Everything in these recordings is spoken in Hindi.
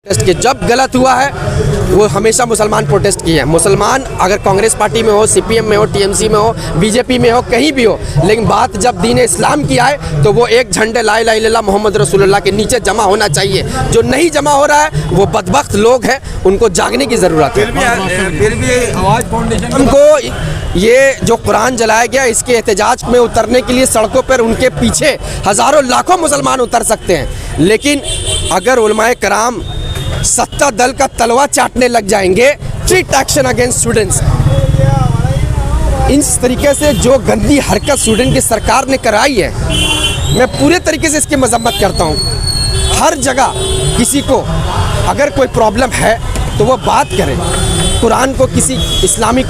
प्रोटेस्ट के जब गलत हुआ है वो हमेशा मुसलमान प्रोटेस्ट किए हैं। मुसलमान अगर कांग्रेस पार्टी में हो, सीपीएम में हो, टीएमसी में हो, बीजेपी में हो, कहीं भी हो, लेकिन बात जब दीन इस्लाम की आए तो वो एक झंडे ला इलाहा इल्लल्लाह मोहम्मद रसूलुल्लाह के नीचे जमा होना चाहिए। जो नहीं जमा हो रहा है वो बदबख्त लोग हैं, उनको जागने की ज़रूरत है। फिर भी आवाज़ फाउंडेशन उनको ये जो कुरान जलाया गया इसके एहतजाज में उतरने के लिए सड़कों पर उनके पीछे हज़ारों लाखों मुसलमान उतर सकते हैं, लेकिन अगर उलमाए कराम सत्ता दल का तलवा चाटने लग जाएंगे, स्ट्रिक्ट एक्शन अगेंस्ट स्टूडेंट्स, इस तरीके से जो गंदी हरकत स्टूडेंट की सरकार ने कराई है, मैं पूरे तरीके से इसकी मजम्मत करता हूँ। हर जगह किसी को अगर कोई प्रॉब्लम है तो वो बात करे। कुरान को किसी इस्लामिक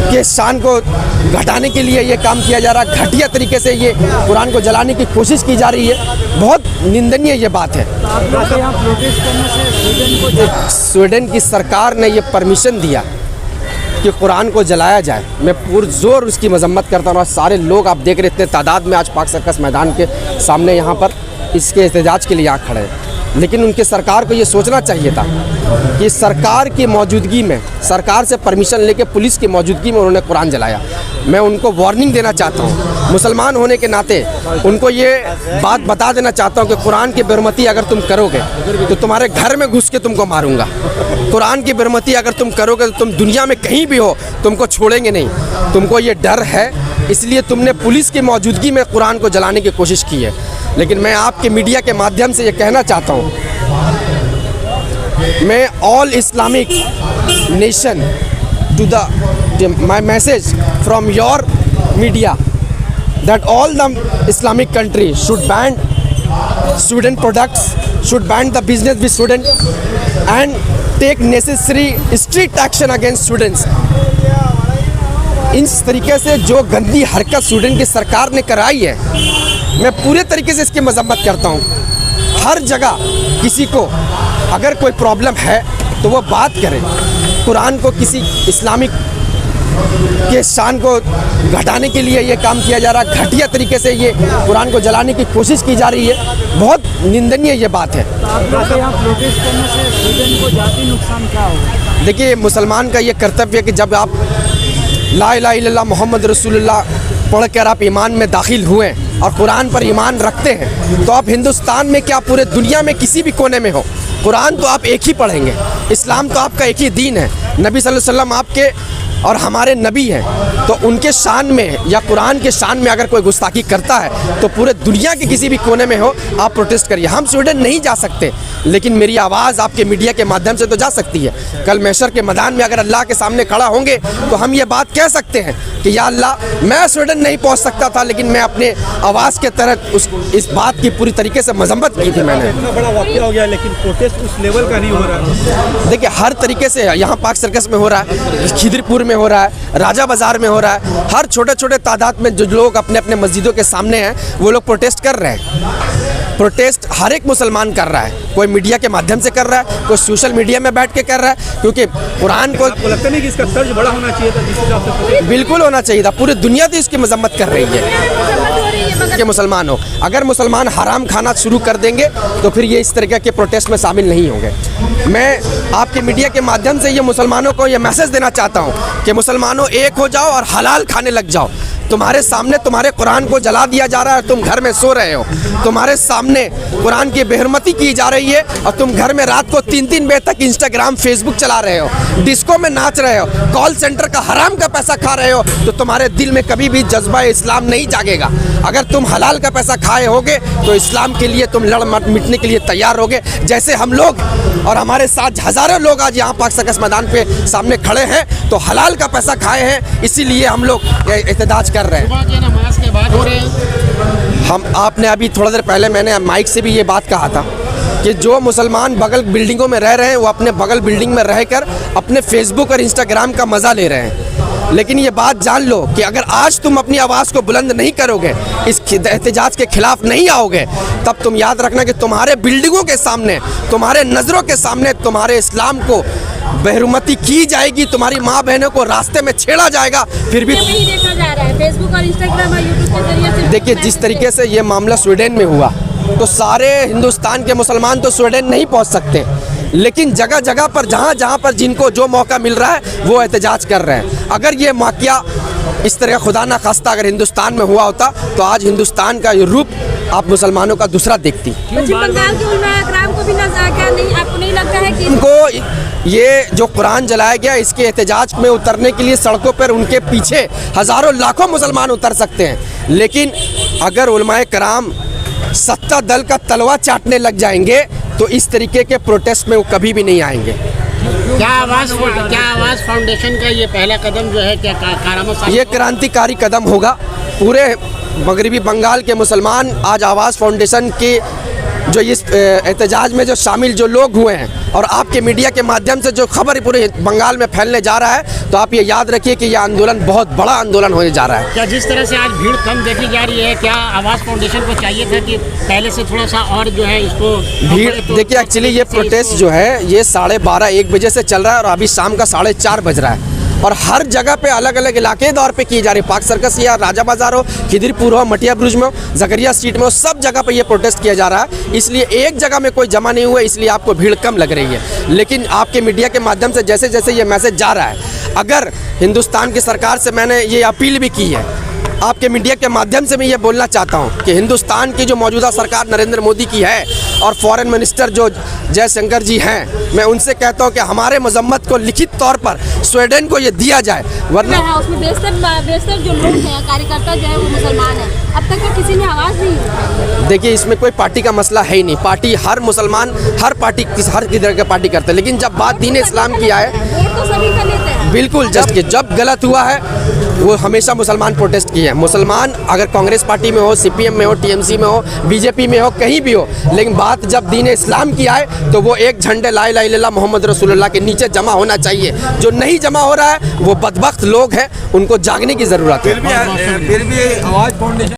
के शान को घटाने के लिए ये काम किया जा रहा है, घटिया तरीके से ये कुरान को जलाने की कोशिश की जा रही है, बहुत निंदनीय ये बात है। स्वीडन की सरकार ने ये परमिशन दिया कि कुरान को जलाया जाए, मैं पुरजोर उसकी मजम्मत करता हूँ। और सारे लोग आप देख रहे इतने तादाद में आज पाक सर्कस मैदान के सामने यहाँ पर इसके एहतजाज के लिए आ खड़े हैं, लेकिन उनके सरकार को ये सोचना चाहिए था कि सरकार की मौजूदगी में, सरकार से परमिशन लेके पुलिस की मौजूदगी में उन्होंने कुरान जलाया। मैं उनको वार्निंग देना चाहता हूँ, मुसलमान होने के नाते उनको ये बात बता देना चाहता हूँ कि कुरान की बेरुमती अगर तुम करोगे तो तुम्हारे घर में घुस के तुमको मारूंगा। कुरान की बेरुमती अगर तुम करोगे तो तुम दुनिया में कहीं भी हो तुमको छोड़ेंगे नहीं। तुमको ये डर है, इसलिए तुमने पुलिस की मौजूदगी में कुरान को जलाने की कोशिश की है। लेकिन मैं आपके मीडिया के माध्यम से ये कहना चाहता हूँ, मैं all Islamic nation to the my message from your media that all the Islamic country should ban student products, should ban the business with student and take necessary strict action against students। इस तरीके से जो गंदी हरकत स्टूडेंट की सरकार ने कराई है, मैं पूरे तरीके से इसकी मजम्मत करता हूँ। हर जगह किसी को अगर कोई प्रॉब्लम है तो वो बात करे। कुरान को किसी इस्लामिक के शान को घटाने के लिए ये काम किया जा रहा है, घटिया तरीके से ये कुरान को जलाने की कोशिश की जा रही है, बहुत निंदनीय ये बात है। देखिए, मुसलमान का ये कर्तव्य है कि जब आप ला इलाहा इल्लल्लाह मोहम्मद रसूलुल्लाह पढ़ कर आप ईमान में दाखिल हुए और कुरान पर ईमान रखते हैं, तो आप हिंदुस्तान में क्या पूरे दुनिया में किसी भी कोने में हो, कुरान तो आप एक ही पढ़ेंगे। इस्लाम तो आपका एक ही दीन है। नबी सल्लल्लाहु अलैहि वसल्लम आपके और हमारे नबी हैं, तो उनके शान में या कुरान के शान में अगर कोई गुस्ताखी करता है तो पूरे दुनिया के किसी भी कोने में हो आप प्रोटेस्ट करिए। हम स्वीडन नहीं जा सकते, लेकिन मेरी आवाज़ आपके मीडिया के माध्यम से तो जा सकती है। कल महशर के मैदान में अगर अल्लाह के सामने खड़ा होंगे तो हम ये बात कह सकते हैं कि या अल्लाह, मैं स्वीडन नहीं पहुंच सकता था, लेकिन मैं अपने आवाज़ के तहत इस बात की पूरी तरीके से मजम्मत की थी। मैंने इतना बड़ा वाक़या हो गया, लेकिन प्रोटेस्ट उस लेवल का नहीं हो रहा। देखिए, हर तरीके से यहाँ पाक सर्कस में हो रहा है, खिदरपुर में हो रहा है, राजा बाजार में हो रहा है, हर छोटे छोटे तादाद में जो लोग अपने अपने मस्जिदों के सामने हैं वो लोग प्रोटेस्ट कर रहे हैं। प्रोटेस्ट हर एक मुसलमान कर रहा है, कोई मीडिया के माध्यम से कर रहा है, कोई सोशल मीडिया में बैठ के कर रहा है, क्योंकि कुरान को लगता नहीं कि इसका तर्ज बड़ा होना चाहिए था, जिस हिसाब से बिल्कुल होना चाहिए था। पूरी दुनिया तो इसकी मजम्मत कर रही है कि मुसलमान हो। अगर मुसलमान हराम खाना शुरू कर देंगे तो फिर ये इस तरीके के प्रोटेस्ट में शामिल नहीं होंगे। मैं आपके मीडिया के माध्यम से ये मुसलमानों को ये मैसेज देना चाहता हूँ कि मुसलमानों, एक हो जाओ और हलाल खाने लग जाओ। तुम्हारे सामने तुम्हारे कुरान को जला दिया जा रहा है, तुम घर में सो रहे हो। तुम्हारे सामने कुरान की बेहरमती की जा रही है और तुम घर में रात को 3-3 बजे तक इंस्टाग्राम फेसबुक चला रहे हो, डिस्को में नाच रहे हो, कॉल सेंटर का हराम का पैसा खा रहे हो, तो तुम्हारे दिल में कभी भी जज्बा इस्लाम नहीं जागेगा। अगर तुम हलाल का पैसा खाए होगे तो इस्लाम के लिए तुम लड़ मिटने के लिए तैयार होगे, जैसे हम लोग और हमारे साथ हज़ारों लोग आज यहाँ पाक सर्कस मैदान पे सामने खड़े हैं, तो हलाल का पैसा खाए हैं, इसीलिए हम लोग एहतजाज कर रहे हैं। नमाज के बाद हो रहे हैं। हम आपने अभी थोड़ा देर पहले मैंने माइक से भी ये बात कहा था कि जो मुसलमान बगल बिल्डिंगों में रह रहे हैं वो अपने बगल बिल्डिंग में रहकर अपने फेसबुक और इंस्टाग्राम का मज़ा ले रहे हैं, लेकिन ये बात जान लो कि अगर आज तुम अपनी आवाज़ को बुलंद नहीं करोगे, इस एहतजाज के खिलाफ नहीं आओगे, तब तुम याद रखना कि तुम्हारे बिल्डिंगों के सामने, तुम्हारे नज़रों के सामने तुम्हारे इस्लाम को बेहरुमती की जाएगी, तुम्हारी माँ बहनों को रास्ते में छेड़ा जाएगा। फिर भी देखा जा रहा है फेसबुक और इंस्टाग्राम और यूट्यूब के जरिए से। देखिए, जिस तरीके से ये मामला स्वीडन में हुआ, तो सारे हिंदुस्तान के मुसलमान तो स्वीडन नहीं पहुंच सकते, लेकिन जगह जगह पर जहाँ पर जिनको जो मौका मिल रहा है वो एहतजाज कर रहे हैं। अगर ये वाक़या इस तरह खुदा ना खास्ता अगर हिंदुस्तान में हुआ होता तो आज हिंदुस्तान का ये रूप आप मुसलमानों का दूसरा देखती। पश्चिम बंगाल के उलमा इकराम को भी क्या नहीं, आपको नहीं लगता है कि उनको ये जो कुरान जलाया गया इसके एहतजाज में उतरने के लिए सड़कों पर उनके पीछे हज़ारों लाखों मुसलमान उतर सकते हैं, लेकिन अगर उलमाए कराम सत्ता दल का तलवा चाटने लग जाएंगे तो इस तरीके के प्रोटेस्ट में वो कभी भी नहीं आएंगे। क्या आवाज़ फाउंडेशन का ये पहला कदम जो है क्या कारामत ये क्रांतिकारी कदम होगा। पूरे मगरबी बंगाल के मुसलमान आज आवाज़ फाउंडेशन के जो इस एहतजाज में जो शामिल जो लोग हुए हैं और आपके मीडिया के माध्यम से जो खबर पूरे बंगाल में फैलने जा रहा है, तो आप ये याद रखिए कि यह आंदोलन बहुत बड़ा आंदोलन होने जा रहा है। क्या जिस तरह से आज भीड़ कम देखी जा रही है, क्या आवाज़ फाउंडेशन को चाहिए था कि पहले से थोड़ा सा और जो है इसको भीड़ देखिए, एक्चुअली ये प्रोटेस्ट जो है ये 12:30-1 बजे से चल रहा है और अभी शाम का 4:30 बज रहा है और हर जगह पे अलग अलग इलाके दौर पे की जा रही है। पार्क सर्कस या राजा बाजार हो, खिदिरपुर हो, मटिया ब्रुज में हो, जकरिया स्ट्रीट में हो, सब जगह पे ये प्रोटेस्ट किया जा रहा है। इसलिए एक जगह में कोई जमा नहीं हुआ, इसलिए आपको भीड़ कम लग रही है। लेकिन आपके मीडिया के माध्यम से जैसे जैसे ये मैसेज जा रहा है, अगर हिंदुस्तान की सरकार से मैंने ये अपील भी की है, आपके मीडिया के माध्यम से मैं ये बोलना चाहता हूँ कि हिंदुस्तान की जो मौजूदा सरकार नरेंद्र मोदी की है और फॉरेन मिनिस्टर जो जयशंकर जी हैं, मैं उनसे कहता हूँ कि हमारे मजम्मत को लिखित तौर पर स्वीडन को ये दिया जाए, वरना उसमें बेशतर जो लोग हैं कार्यकर्ता जो है वो मुसलमान हैं, अब तक तो किसी ने आवाज़ नहीं उठाई। देखिए, इसमें कोई पार्टी का मसला है ही नहीं। पार्टी हर मुसलमान हर पार्टी हर किधर का पार्टी करते हैं, लेकिन जब बात दीन इस्लाम की आए वोट तो सभी का लेते हैं। बिल्कुल जब गलत हुआ है वो हमेशा मुसलमान प्रोटेस्ट किए हैं। मुसलमान अगर कांग्रेस पार्टी में हो, सीपीएम में हो, टीएमसी में हो, बीजेपी में हो, कहीं भी हो, लेकिन बात जब दीन इस्लाम की आए तो वो एक झंडे ला इलाहा इल्लल्लाह मोहम्मद रसूलुल्लाह के नीचे जमा होना चाहिए। जो नहीं जमा हो रहा है वो बदबख्त लोग हैं, उनको जागने की ज़रूरत है। फिर भी आवाज़ फाउंडेशन